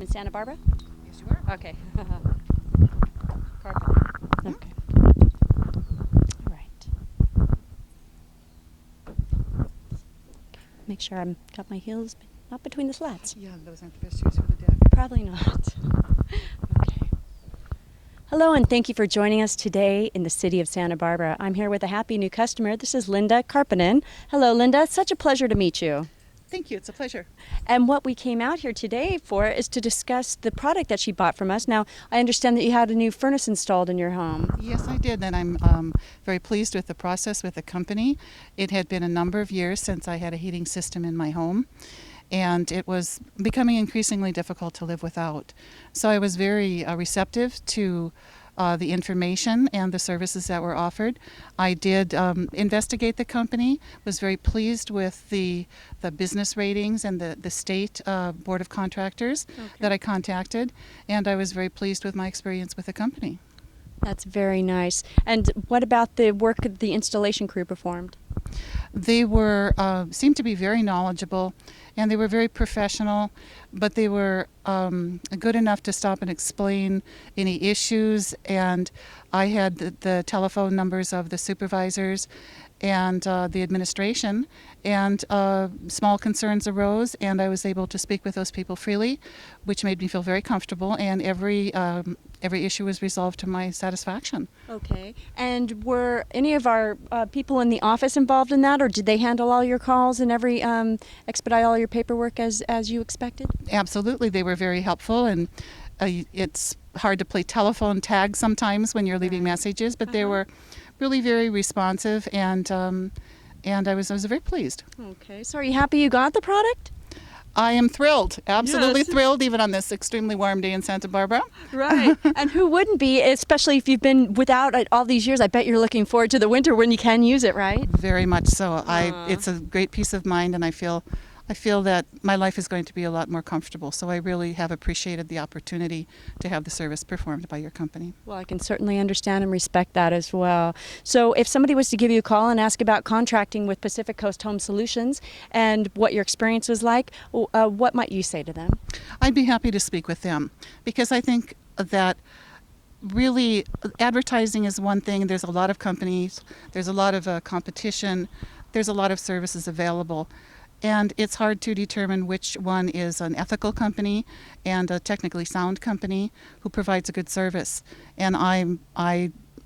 in Santa Barbara? Yes, you are. Okay. Carpet. Okay. All right. Make sure I'm got my heels not between the slats. Yeah, those aren't the best shoes for the deck. Probably not. Okay. Hello, and thank you for joining us today in the city of Santa Barbara. I'm here with a happy new customer. This is Linda Karppinen. Hello, Linda. It's such a pleasure to meet you. Thank you. It's a pleasure. And what we came out here today for is to discuss the product that she bought from us. Now, I understand that you had a new furnace installed in your home. Yes, I did, and I'm very pleased with the process with the company. It had been a number of years since I had a heating system in my home, and it was becoming increasingly difficult to live without. So I was very receptive to the information and the services that were offered. I did investigate the company, was very pleased with the business ratings and the state board of contractors that I contacted, and I was very pleased with my experience with the company. That's very nice. And what about the work that the installation crew performed? They were seemed to be very knowledgeable, and they were very professional, but they were good enough to stop and explain any issues. And I had the telephone numbers of the supervisors and the administration, and small concerns arose, and I was able to speak with those people freely, which made me feel very comfortable, and every issue was resolved to my satisfaction. Okay. And were any of our people in the office involved in that, or did they handle all your calls and expedite all your paperwork as you expected? Absolutely, they were very helpful, and it's hard to play telephone tag sometimes when you're leaving messages, but they were really very responsive, and I was very pleased. Okay. So are you happy you got the product? I am thrilled, absolutely Yes. thrilled, even on this extremely warm day in Santa Barbara. Right. And who wouldn't be, especially if you've been without it all these years? I bet you're looking forward to the winter when you can use it, right? Very much so. It's a great peace of mind, and I feel that my life is going to be a lot more comfortable. So I really have appreciated the opportunity to have the service performed by your company. Well, I can certainly understand and respect that as well. So if somebody was to give you a call and ask about contracting with Pacific Coast Home Solutions and what your experience was like, what might you say to them? I'd be happy to speak with them, because I think that really advertising is one thing. There's a lot of companies, there's a lot of competition, there's a lot of services available. And it's hard to determine which one is an ethical company and a technically sound company who provides a good service. And I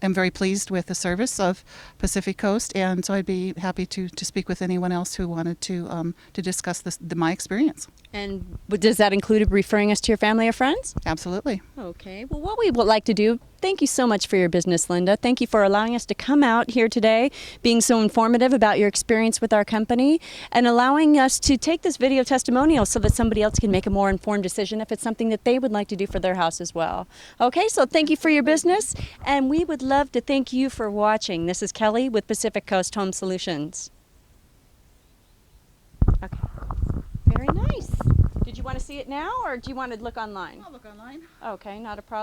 am very pleased with the service of Pacific Coast, and so I'd be happy to speak with anyone else who wanted to discuss my experience. And does that include referring us to your family or friends? Absolutely. Okay. Well, what we would like to do, thank you so much for your business, Linda. Thank you for allowing us to come out here today, being so informative about your experience with our company, and allowing us to take this video testimonial so that somebody else can make a more informed decision if it's something that they would like to do for their house as well. Okay, so thank you for your business, and we would love to thank you for watching. This is Kelly with Pacific Coast Home Solutions. Okay. Very nice. Did you want to see it now, or do you want to look online? I'll look online. Okay, not a problem.